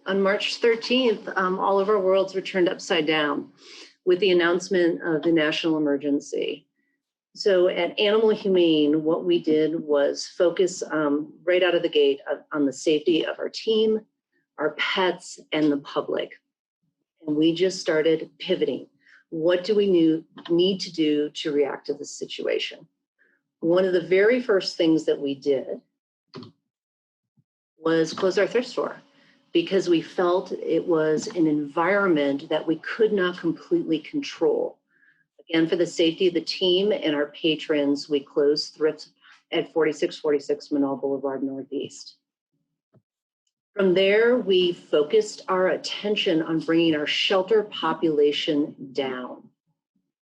On March 13th, all of our worlds were turned upside down with the announcement of the national emergency. So at Animal Humane, what we did was focus right out of the gate on the safety of our team, our pets, and the public. And we just started pivoting. What do we need to do to react to this situation? One of the very first things that we did was close our thrift store because we felt it was an environment that we could not completely control. Again, for the safety of the team and our patrons, we closed thrift at 4646 Menaul Boulevard Northeast. From there, we focused our attention on bringing our shelter population down.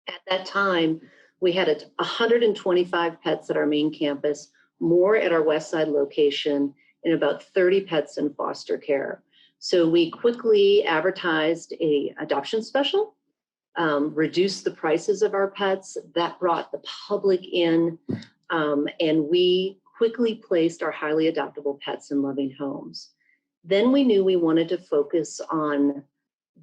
At that time, we had 125 pets at our main campus, more at our West Side location, and about 30 pets in foster care. So we quickly advertised an adoption special, reduced the prices of our pets. That brought the public in, and we quickly placed our highly adoptable pets in loving homes. Then we knew we wanted to focus on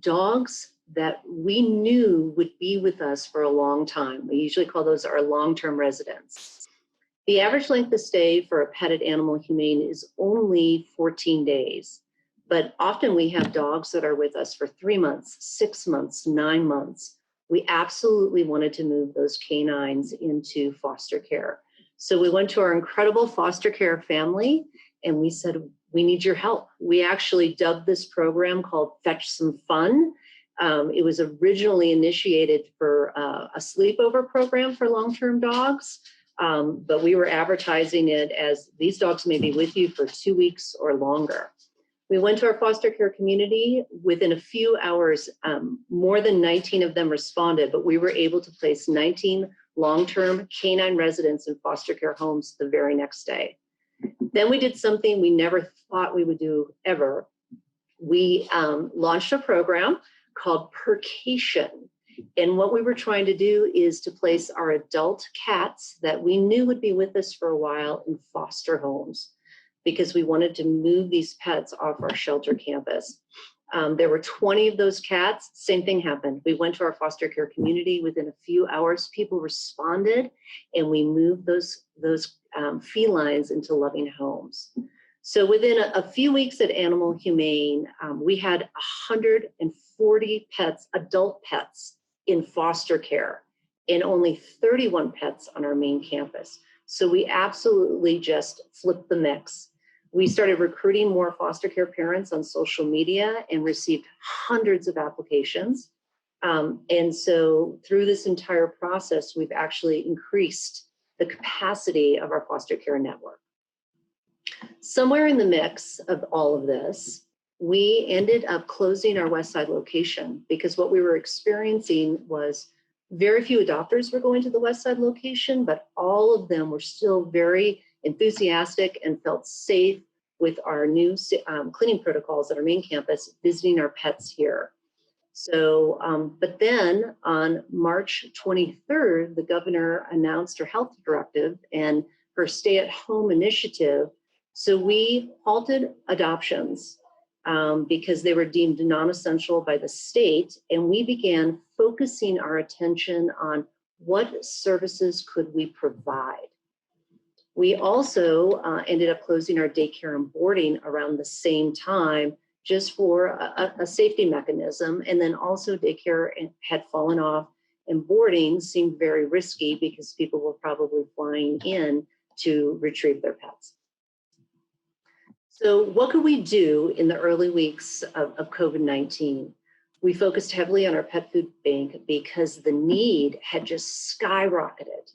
dogs that we knew would be with us for a long time. We usually call those our long-term residents. The average length of stay for a pet at Animal Humane is only 14 days, but often we have dogs that are with us for 3 months, 6 months, 9 months. We absolutely wanted to move those canines into foster care. So we went to our incredible foster care family and we said, we need your help. We actually dubbed this program called Fetch Some Fun. It was originally initiated for a sleepover program for long-term dogs, but we were advertising it as these dogs may be with you for 2 weeks or longer. We went to our foster care community. Within a few hours, more than 19 of them responded, but we were able to place 19 long-term canine residents in foster care homes the very next day. Then we did something we never thought we would do ever. We launched a program called Percation. And what we were trying to do is to place our adult cats that we knew would be with us for a while in foster homes because we wanted to move these pets off our shelter campus. There were 20 of those cats. Same thing happened. We went to our foster care community. Within a few hours, people responded, and we moved those felines into loving homes. So within a few weeks at Animal Humane, we had 140 pets, adult pets, in foster care, and only 31 pets on our main campus. So we absolutely just flipped the mix. We started recruiting more foster care parents on social media and received hundreds of applications. And so through this entire process, we've actually increased the capacity of our foster care network. Somewhere in the mix of all of this, we ended up closing our West Side location because what we were experiencing was very few adopters were going to the West Side location, but all of them were still very enthusiastic and felt safe with our new cleaning protocols at our main campus, visiting our pets here. So, but then on March 23rd, the governor announced her health directive and her stay-at-home initiative. So we halted adoptions because they were deemed non-essential by the state, and we began focusing our attention on what services could we provide. We also ended up closing our daycare and boarding around the same time, just for a safety mechanism. And then also daycare had fallen off, and boarding seemed very risky because people were probably flying in to retrieve their pets. So what could we do in the early weeks of COVID-19? We focused heavily on our pet food bank because the need had just skyrocketed.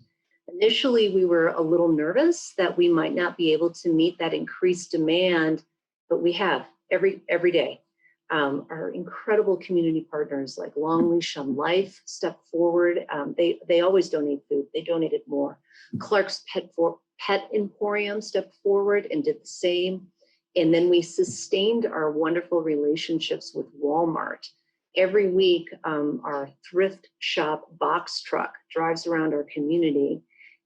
Initially, we were a little nervous that we might not be able to meet that increased demand, but we have every day. Our incredible community partners like Long Leash on Life stepped forward. They always donate food. They donated more. Clark's Pet Emporium stepped forward and did the same. And then we sustained our wonderful relationships with Walmart. Every week, our thrift shop box truck drives around our community,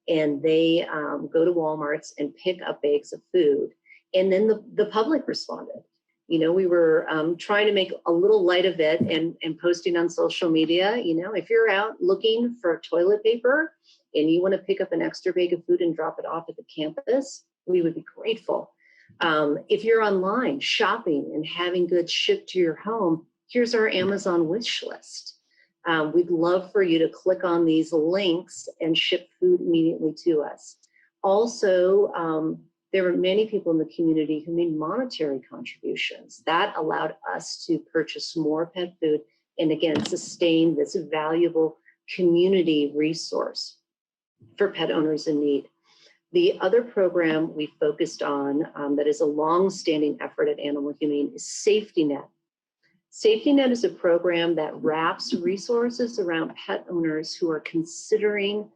and they go to Walmart's and pick up bags of food. And then the public responded. You know, we were trying to make a little light of it and posting on social media. You know, if you're out looking for toilet paper and you want to pick up an extra bag of food and drop it off at the campus, we would be grateful. If you're online shopping and having goods shipped to your home, here's our Amazon wish list. We'd love for you to click on these links and ship food immediately to us. Also, there were many people in the community who made monetary contributions. That allowed us to purchase more pet food and again, sustain this valuable community resource for pet owners in need. The other program we focused on that is a long-standing effort at Animal Humane is Safety Net. Safety Net is a program that wraps resources around pet owners who are considering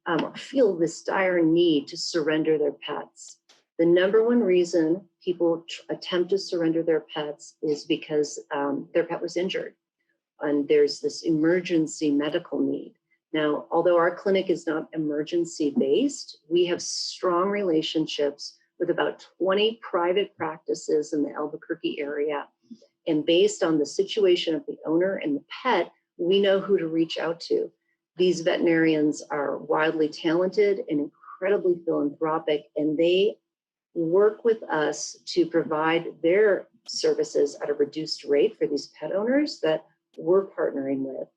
or feel this dire need to surrender their pets. The number one reason people attempt to surrender their pets is because their pet was injured and there's this emergency medical need. Now, although our clinic is not emergency based, we have strong relationships with about 20 private practices in the Albuquerque area. And based on the situation of the owner and the pet, we know who to reach out to. These veterinarians are wildly talented and incredibly philanthropic, and they work with us to provide their services at a reduced rate for these pet owners that we're partnering with.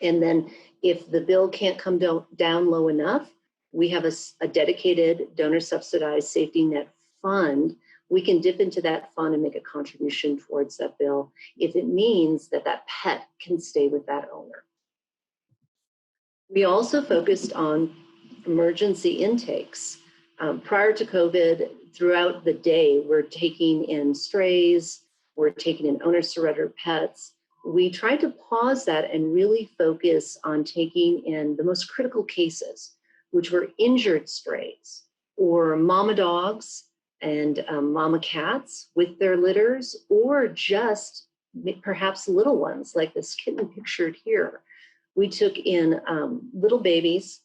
And then if the bill can't come down low enough, we have a dedicated donor subsidized safety net fund. We can dip into that fund and make a contribution towards that bill if it means that that pet can stay with that owner. We also focused on emergency intakes. Prior to COVID, throughout the day, we're taking in strays, we're taking in owner surrendered pets. We tried to pause that and really focus on taking in the most critical cases, which were injured strays or mama dogs and mama cats with their litters, or just perhaps little ones like this kitten pictured here. We took in little babies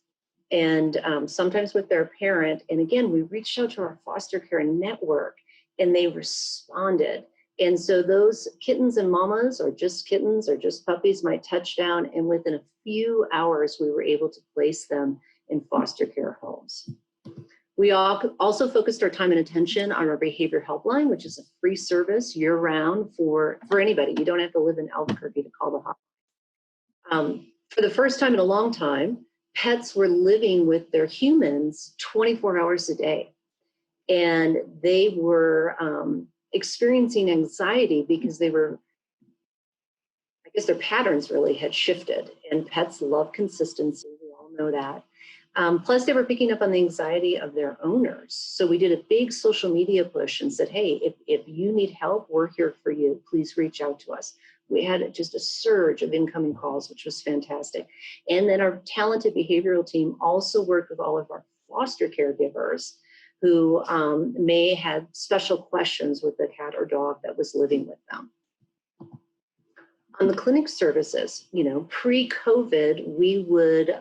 and sometimes with their parent. And again, we reached out to our foster care network and they responded. And so those kittens and mamas or just kittens or just puppies might touch down, and within a few hours, we were able to place them in foster care homes. We also focused our time and attention on our behavior helpline, which is a free service year-round for anybody. You don't have to live in Albuquerque to call the hotline. For the first time in a long time, pets were living with their humans 24 hours a day. And they were experiencing anxiety because they were, I guess their patterns really had shifted, and pets love consistency, we all know that. Plus they were picking up on the anxiety of their owners. So we did a big social media push and said, hey, if you need help, we're here for you, please reach out to us. We had just a surge of incoming calls, which was fantastic. And then our talented behavioral team also worked with all of our foster caregivers who may have special questions with the cat or dog that was living with them. On the clinic services, you know, pre-COVID, we would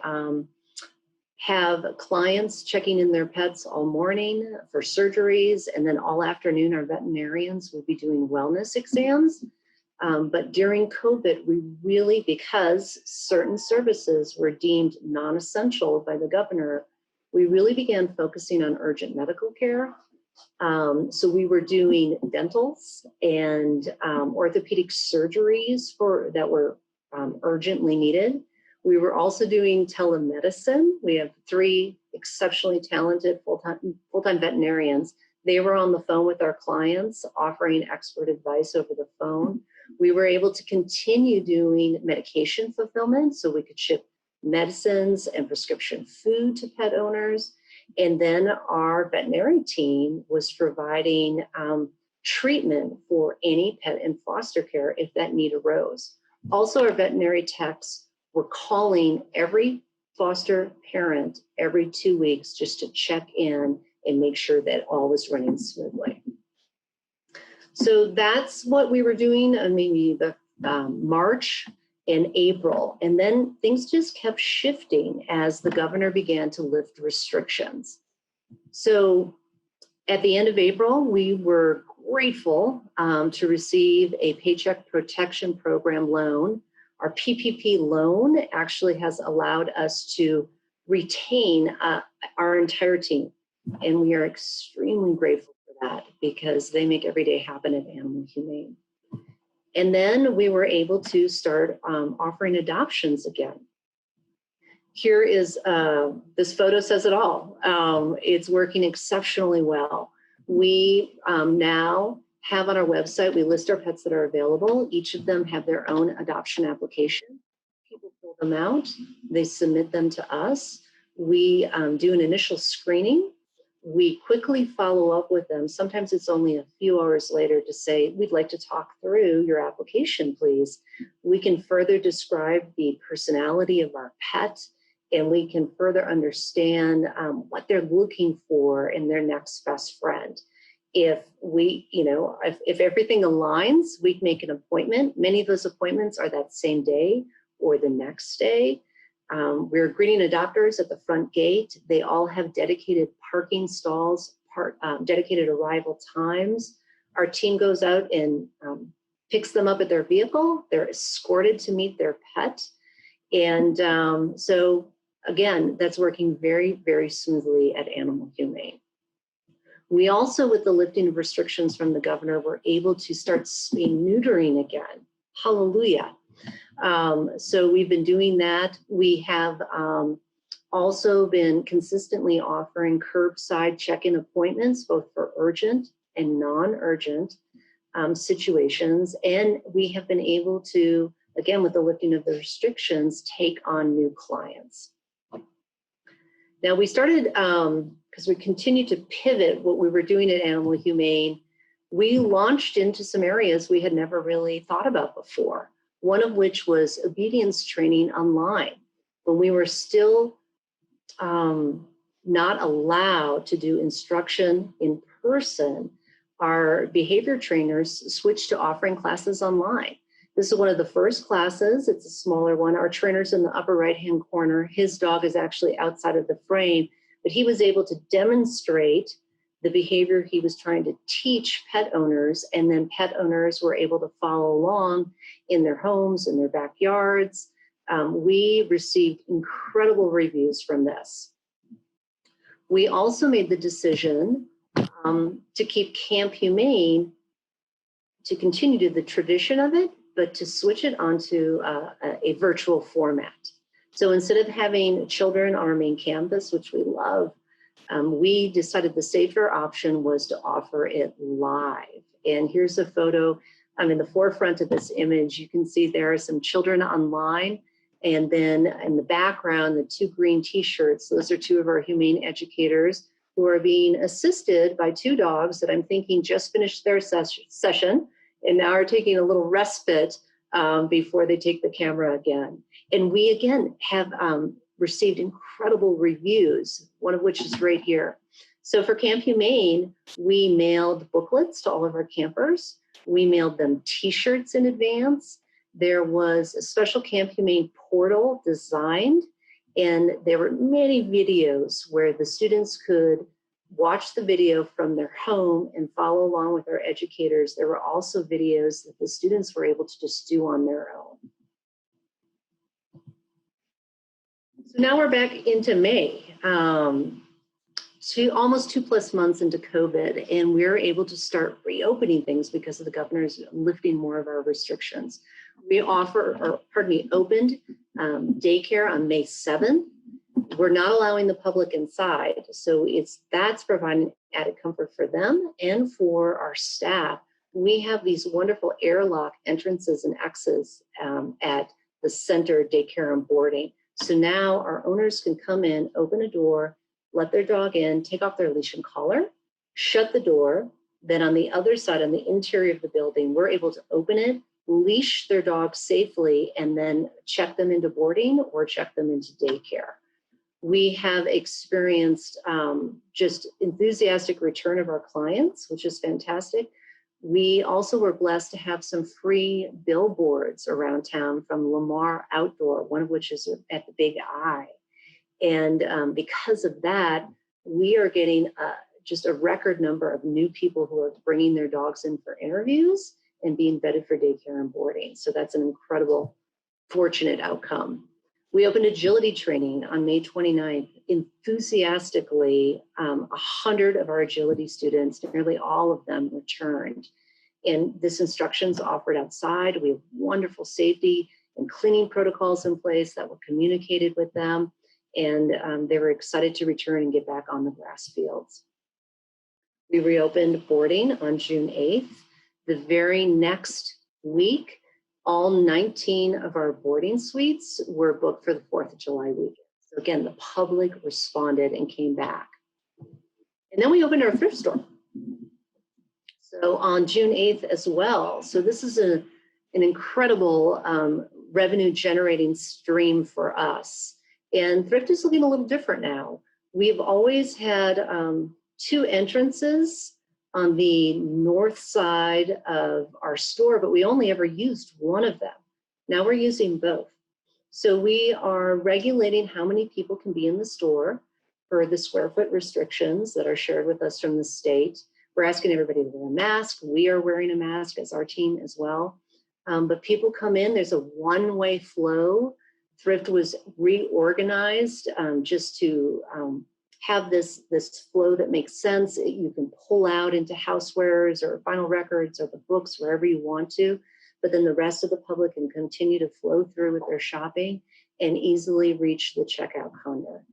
have clients checking in their pets all morning for surgeries, and then all afternoon our veterinarians would be doing wellness exams. But during COVID, we really, because certain services were deemed non-essential by the governor, we really began focusing on urgent medical care. So we were doing dentals and orthopedic surgeries that were urgently needed. We were also doing telemedicine. We have 3 exceptionally talented full-time veterinarians. They were on the phone with our clients, offering expert advice over the phone. We were able to continue doing medication fulfillment so we could ship medicines and prescription food to pet owners. And then our veterinary team was providing treatment for any pet in foster care if that need arose. Also, our veterinary techs were calling every foster parent every 2 weeks just to check in and make sure that all was running smoothly. So that's what we were doing in maybe the March and April. And then things just kept shifting as the governor began to lift restrictions. So at the end of April, we were grateful to receive a Paycheck Protection Program loan. Our PPP loan actually has allowed us to retain our entire team. And we are extremely grateful for that because they make every day happen at Animal Humane. And then we were able to start offering adoptions again. Here is, this photo says it all. It's working exceptionally well. We now have on our website, we list our pets that are available. Each of them have their own adoption application. People pull them out, they submit them to us. We do an initial screening. We quickly follow up with them. Sometimes it's only a few hours later to say, we'd like to talk through your application, please. We can further describe the personality of our pet, and we can further understand what they're looking for in their next best friend. If we, if everything aligns, we make an appointment. Many of those appointments are that same day or the next day. We're greeting adopters at the front gate. They all have dedicated parking stalls, dedicated arrival times. Our team goes out and picks them up at their vehicle. They're escorted to meet their pet. And so again, that's working very, very smoothly at Animal Humane. We also, with the lifting of restrictions from the governor, were able to start spay neutering again. Hallelujah. So we've been doing that. We have also been consistently offering curbside check-in appointments, both for urgent and non-urgent situations. And we have been able to, again, with the lifting of the restrictions, take on new clients. Now we started, because we continue to pivot what we were doing at Animal Humane, we launched into some areas we had never really thought about before. One of which was obedience training online. When we were still not allowed to do instruction in person, our behavior trainers switched to offering classes online. This is one of the first classes. It's a smaller one. Our trainer's in the upper right-hand corner. His dog is actually outside of the frame, but he was able to demonstrate the behavior he was trying to teach pet owners, and then pet owners were able to follow along in their homes, in their backyards. We received incredible reviews from this. We also made the decision to keep Camp Humane, to continue to the tradition of it, but to switch it onto a virtual format. So instead of having children on our main campus, which we love, we decided the safer option was to offer it live. And here's a photo. I'm in the forefront of this image. You can see there are some children online. And then in the background, the two green t-shirts, those are two of our humane educators who are being assisted by two dogs that I'm thinking just finished their session and now are taking a little respite before they take the camera again. And we, again, have received incredible reviews, one of which is right here. So for Camp Humane, we mailed booklets to all of our campers. We mailed them t-shirts in advance. There was a special Camp Humane portal designed, and there were many videos where the students could watch the video from their home and follow along with our educators. There were also videos that the students were able to just do on their own. So now we're back into May, almost 2+ months into COVID, and we're able to start reopening things because of the governor's lifting more of our restrictions. We opened daycare on May 7th. We're not allowing the public inside, so that's providing added comfort for them and for our staff. We have these wonderful airlock entrances and exits at the center daycare and boarding. So now our owners can come in, open a door, let their dog in, take off their leash and collar, shut the door. Then on the other side, on the interior of the building, we're able to open it, leash their dog safely, and then check them into boarding or check them into daycare. We have experienced just enthusiastic return of our clients, which is fantastic. We also were blessed to have some free billboards around town from Lamar Outdoor, one of which is at the Big I. And because of that, we are getting just a record number of new people who are bringing their dogs in for interviews and being vetted for daycare and boarding. So that's an incredible, fortunate outcome. We opened agility training on May 29th. Enthusiastically, 100 of our agility students, nearly all of them, returned. And this instruction is offered outside. We have wonderful safety and cleaning protocols in place that were communicated with them. And they were excited to return and get back on the grass fields. We reopened boarding on June 8th. The very next week, all 19 of our boarding suites were booked for the 4th of July weekend. So again, the public responded and came back. And then we opened our thrift store. So on June 8th as well. So this is an incredible revenue generating stream for us. And thrift is looking a little different now. We've always had 2 entrances on the north side of our store, but we only ever used one of them. Now we're using both. So we are regulating how many people can be in the store per the square foot restrictions that are shared with us from the state. We're asking everybody to wear a mask. We are wearing a mask as our team as well. But people come in, there's a one-way flow. Thrift was reorganized just to have this flow that makes sense. You can pull out into housewares or vinyl records or the books wherever you want to, but then the rest of the public can continue to flow through with their shopping and easily reach the checkout counter.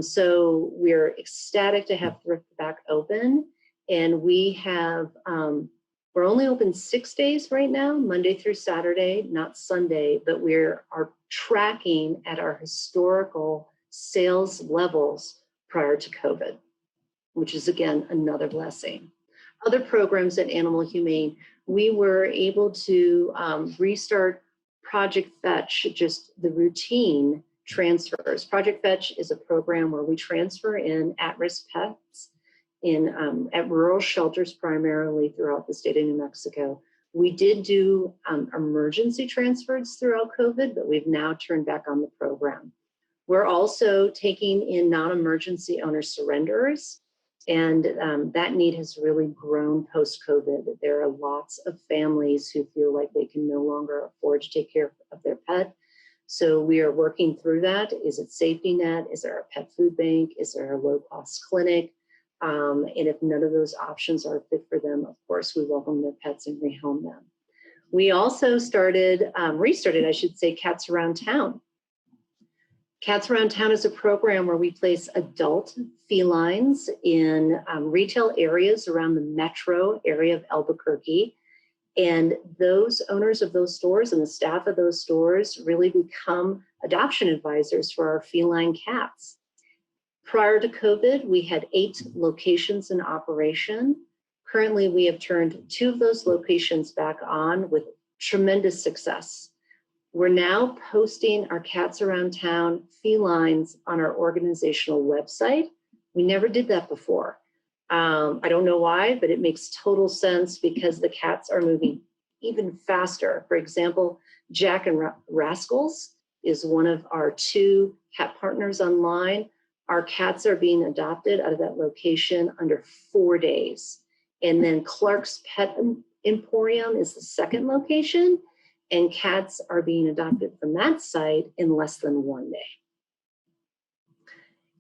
So we're ecstatic to have Thrift back open, and we have, we're only open 6 days right now, Monday through Saturday, not Sunday, but we are tracking at our historical sales levels prior to COVID, which is, again, another blessing. Other programs at Animal Humane, we were able to restart Project Fetch, just the routine transfers. Project Fetch is a program where we transfer in at-risk pets at rural shelters primarily throughout the state of New Mexico. We did do emergency transfers throughout COVID, but we've now turned back on the program. We're also taking in non-emergency owner surrenders, and that need has really grown post-COVID. There are lots of families who feel like they can no longer afford to take care of their pet. So we are working through that. Is it safety net? Is there a pet food bank? Is there a low-cost clinic? And if none of those options are fit for them, of course, we welcome their pets and rehome them. We also restarted, I should say, Cats Around Town. Cats Around Town is a program where we place adult felines in retail areas around the metro area of Albuquerque. And those owners of those stores and the staff of those stores really become adoption advisors for our feline cats. Prior to COVID, we had 8 locations in operation. Currently, we have turned 2 of those locations back on with tremendous success. We're now posting our Cats Around Town felines on our organizational website. We never did that before. I don't know why, but it makes total sense because the cats are moving even faster. For example, Jack and Rascals is one of our 2 cat partners online. Our cats are being adopted out of that location under 4 days. And then Clark's Pet Emporium is the second location, and cats are being adopted from that site in less than 1 day.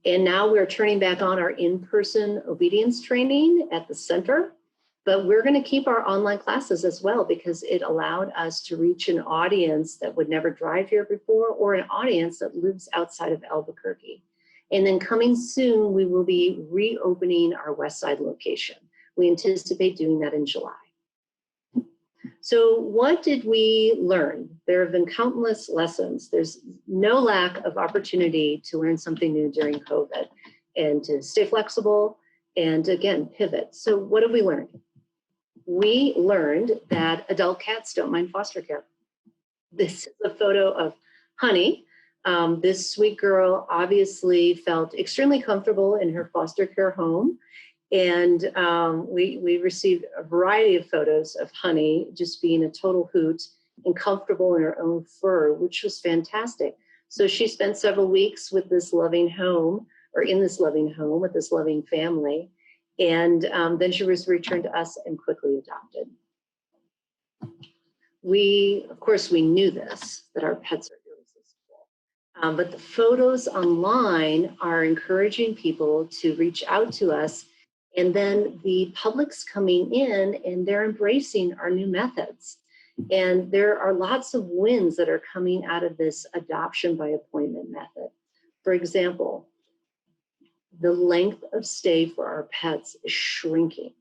And now we're turning back on our in-person obedience training at the center, but we're going to keep our online classes as well because it allowed us to reach an audience that would never drive here before or an audience that lives outside of Albuquerque. And then coming soon, we will be reopening our West Side location. We anticipate doing that in July. So what did we learn? There have been countless lessons. There's no lack of opportunity to learn something new during COVID and to stay flexible and, again, pivot. So what have we learned? We learned that adult cats don't mind foster care. This is a photo of Honey. This sweet girl obviously felt extremely comfortable in her foster care home. And we received a variety of photos of Honey just being a total hoot and comfortable in her own fur, which was fantastic. So she spent several weeks with this loving home, or in this loving home with this loving family. And then she was returned to us and quickly adopted. Of course, we knew this, that our pets are irresistible. But the photos online are encouraging people to reach out to us. And then the public's coming in and they're embracing our new methods. And there are lots of wins that are coming out of this adoption by appointment method. For example, the length of stay for our pets is shrinking.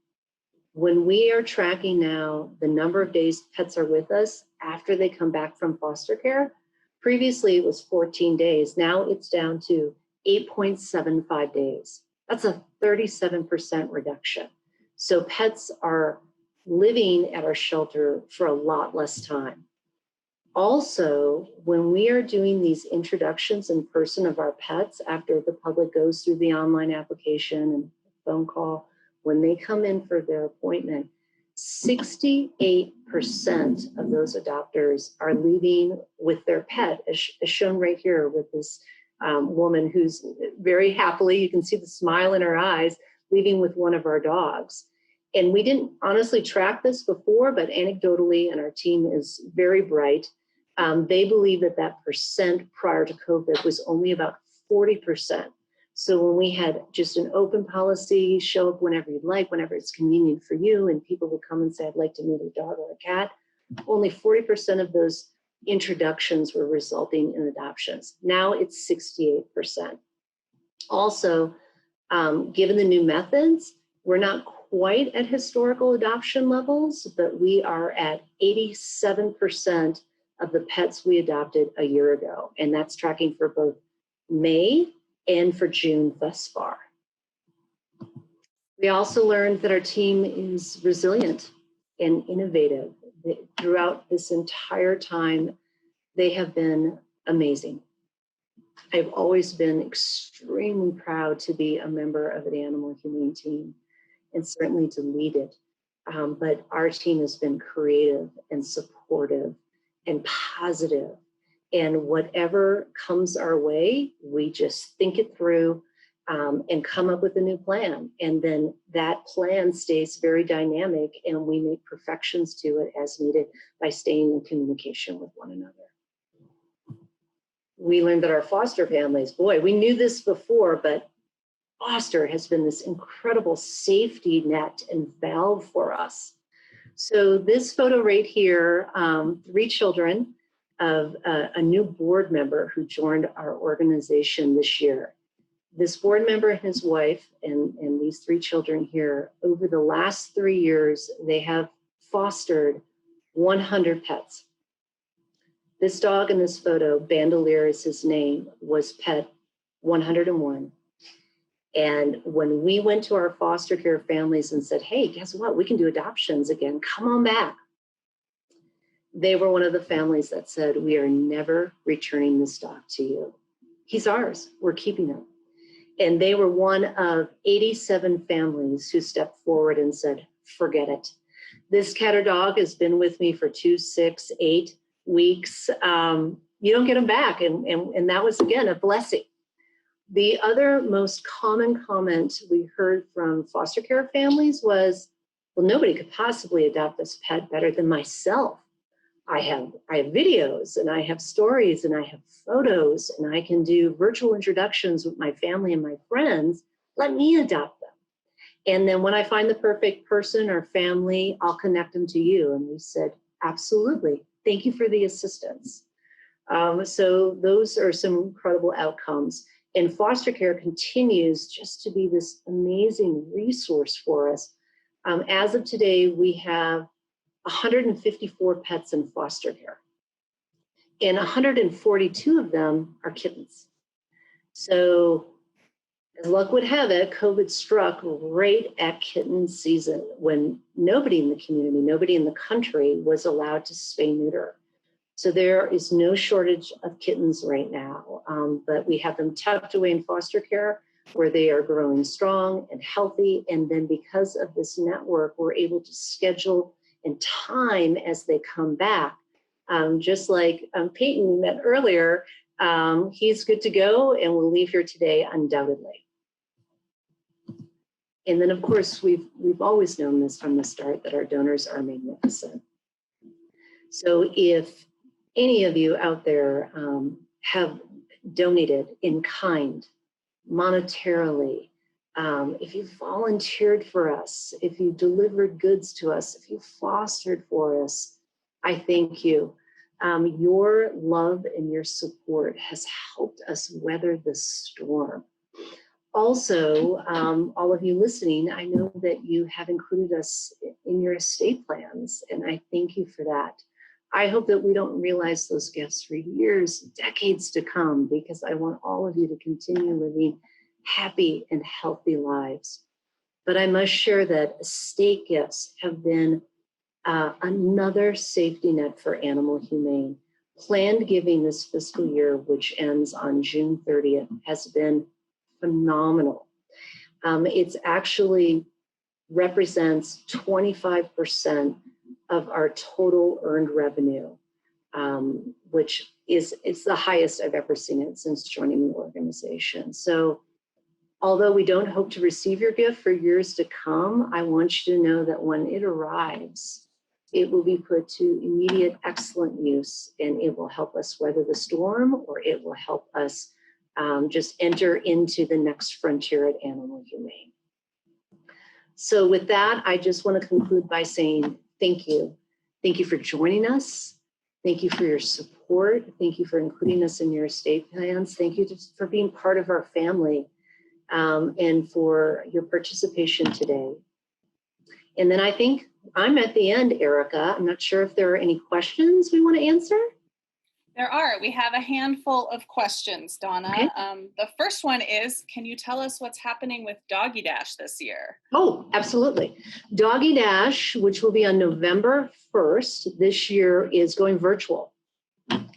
When we are tracking now the number of days pets are with us after they come back from foster care, previously it was 14 days. Now it's down to 8.75 days. That's a 37% reduction. So pets are living at our shelter for a lot less time. Also, when we are doing these introductions in person of our pets after the public goes through the online application and phone call, when they come in for their appointment, 68% of those adopters are leaving with their pet, as shown right here with this woman who's very happily, you can see the smile in her eyes, leaving with one of our dogs. And we didn't honestly track this before, but anecdotally, and our team is very bright, they believe that that percent prior to COVID was only about 40%. So when we had just an open policy, show up whenever you'd like, whenever it's convenient for you, and people would come and say, I'd like to meet a dog or a cat, only 40% of those introductions were resulting in adoptions. Now it's 68%. Also, given the new methods, we're not quite at historical adoption levels, but we are at 87% of the pets we adopted a year ago. And that's tracking for both May and for June thus far. We also learned that our team is resilient and innovative. Throughout this entire time, they have been amazing. I've always been extremely proud to be a member of an Animal Humane team and certainly to lead it. But our team has been creative and supportive and positive. And whatever comes our way, we just think it through and come up with a new plan. And then that plan stays very dynamic and we make perfections to it as needed by staying in communication with one another. We learned that our foster families, boy, we knew this before, but foster has been this incredible safety net and valve for us. So this photo right here, 3 children of a new board member who joined our organization this year. This board member and his wife and these 3 children here, over the last 3 years, they have fostered 100 pets. This dog in this photo, Bandolier is his name, was pet 101. And when we went to our foster care families and said, hey, guess what? We can do adoptions again. Come on back. They were one of the families that said, we are never returning this dog to you. He's ours. We're keeping him. And they were one of 87 families who stepped forward and said, forget it. This cat or dog has been with me for 2, 6, 8 weeks. You don't get them back. And that was, again, a blessing. The other most common comment we heard from foster care families was, well, nobody could possibly adopt this pet better than myself. I have videos and I have stories and I have photos and I can do virtual introductions with my family and my friends. Let me adopt them. And then when I find the perfect person or family, I'll connect them to you. And we said, absolutely. Thank you for the assistance. So those are some incredible outcomes. And foster care continues just to be this amazing resource for us. As of today, we have 154 pets in foster care, and 142 of them are kittens. So as luck would have it, COVID struck right at kitten season when nobody in the community, nobody in the country was allowed to spay neuter. So there is no shortage of kittens right now, but we have them tucked away in foster care where they are growing strong and healthy. And then because of this network, we're able to schedule and time as they come back. Just like Peyton we met earlier, he's good to go and will leave here today undoubtedly. And then, of course, we've always known this from the start, that our donors are magnificent. So if any of you out there have donated in kind, monetarily, if you volunteered for us, if you delivered goods to us, if you fostered for us, I thank you. Your love and your support has helped us weather the storm. Also, all of you listening, I know that you have included us in your estate plans, and I thank you for that. I hope that we don't realize those gifts for years, decades to come, because I want all of you to continue living happy and healthy lives. But I must share that estate gifts have been another safety net for Animal Humane. Planned giving this fiscal year, which ends on June 30th, has been phenomenal. It's actually represents 25% of our total earned revenue, which it's the highest I've ever seen it since joining the organization. So although we don't hope to receive your gift for years to come, I want you to know that when it arrives, it will be put to immediate excellent use, and it will help us weather the storm, or it will help us just enter into the next frontier at Animal Humane. So with that, I just want to conclude by saying thank you. Thank you for joining us. Thank you for your support. Thank you for including us in your estate plans. Thank you for being part of our family, and for your participation today. And then I think I'm at the end, Erica. I'm not sure if there are any questions we want to answer. There are. We have a handful of questions, Donna. Okay. The first one is, can you tell us what's happening with Doggy Dash this year? Oh, absolutely. Doggy Dash, which will be on November 1st this year, is going virtual.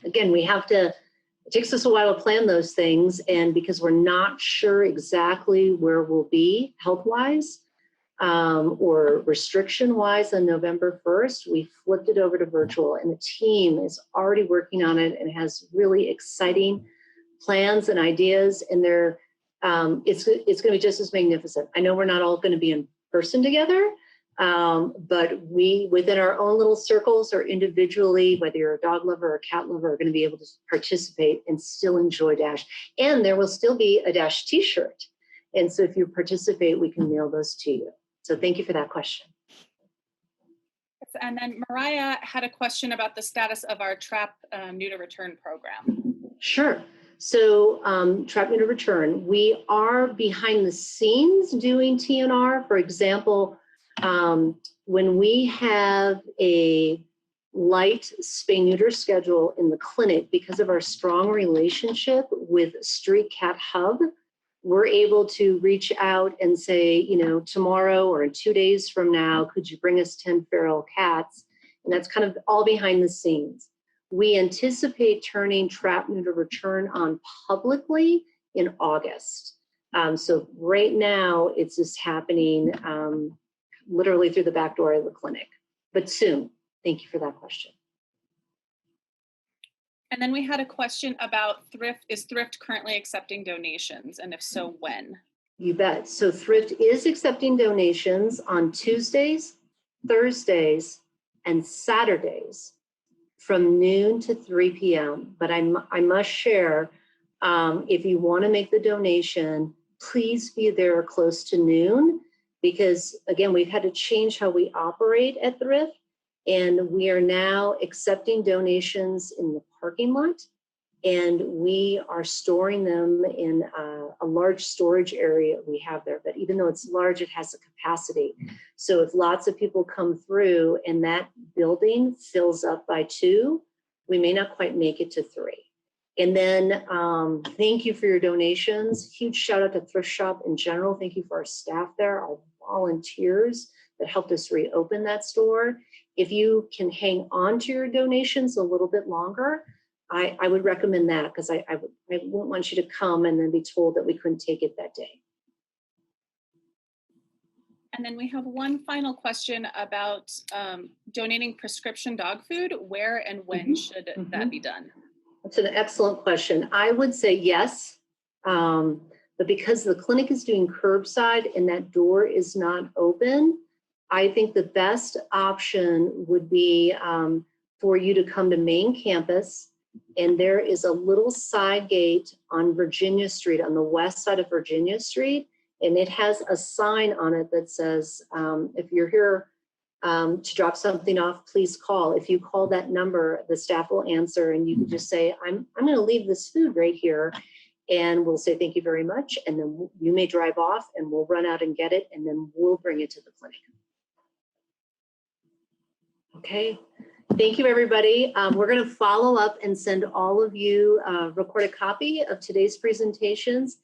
Again, it takes us a while to plan those things, and because we're not sure exactly where we'll be health-wise, or restriction-wise on November 1st, we flipped it over to virtual, and the team is already working on it and has really exciting plans and ideas, and it's going to be just as magnificent. I know we're not all going to be in person together, but we, within our own little circles or individually, whether you're a dog lover or a cat lover, are going to be able to participate and still enjoy Dash. And there will still be a Dash t-shirt. And so if you participate, we can mail those to you. So thank you for that question. And then Mariah had a question about the status of our Trap Neuter Return program. Sure. So Trap Neuter Return, we are behind the scenes doing TNR. For example, when we have a light spay-neuter schedule in the clinic, because of our strong relationship with Street Cat Hub, we're able to reach out and say, tomorrow or in 2 days from now, could you bring us 10 feral cats? And that's kind of all behind the scenes. We anticipate turning Trap Neuter Return on publicly in August. So right now, it's just happening literally through the back door of the clinic, but soon. Thank you for that question. And then we had a question about Thrift. Is Thrift currently accepting donations? And if so, when? You bet. So Thrift is accepting donations on Tuesdays, Thursdays, and Saturdays from noon to 3 p.m. But I must share, if you want to make the donation, please be there close to noon, because again, we've had to change how we operate at Thrift. And we are now accepting donations in the parking lot, and we are storing them in a large storage area we have there. But even though it's large, it has a capacity. So if lots of people come through and that building fills up by 2, we may not quite make it to 3. And then thank you for your donations. Huge shout out to Thrift Shop in general. Thank you for our staff there, our volunteers that helped us reopen that store. If you can hang on to your donations a little bit longer, I would recommend that, because I wouldn't want you to come and then be told that we couldn't take it that day. And then we have one final question about donating prescription dog food. Where and when should that be done? That's an excellent question. I would say yes. But because the clinic is doing curbside and that door is not open, I think the best option would be for you to come to main campus, and there is a little side gate on Virginia Street, on the west side of Virginia Street, and it has a sign on it that says, if you're here to drop something off, please call. If you call that number, the staff will answer, and you can just say, I'm going to leave this food right here, and we'll say thank you very much, and then you may drive off, and we'll run out and get it, and then we'll bring it to the clinic. Okay, thank you, everybody. We're going to follow up and send all of you a recorded copy of today's presentations.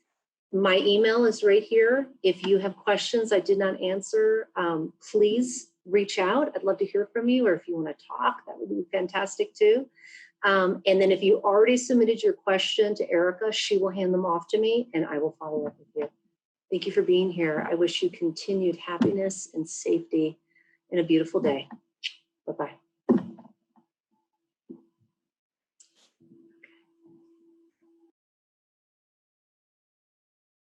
My email is right here. If you have questions I did not answer, please reach out. I'd love to hear from you, or if you want to talk, that would be fantastic too. And then if you already submitted your question to Erica, she will hand them off to me and I will follow up with you. Thank you for being here. I wish you continued happiness and safety and a beautiful day. Bye-bye.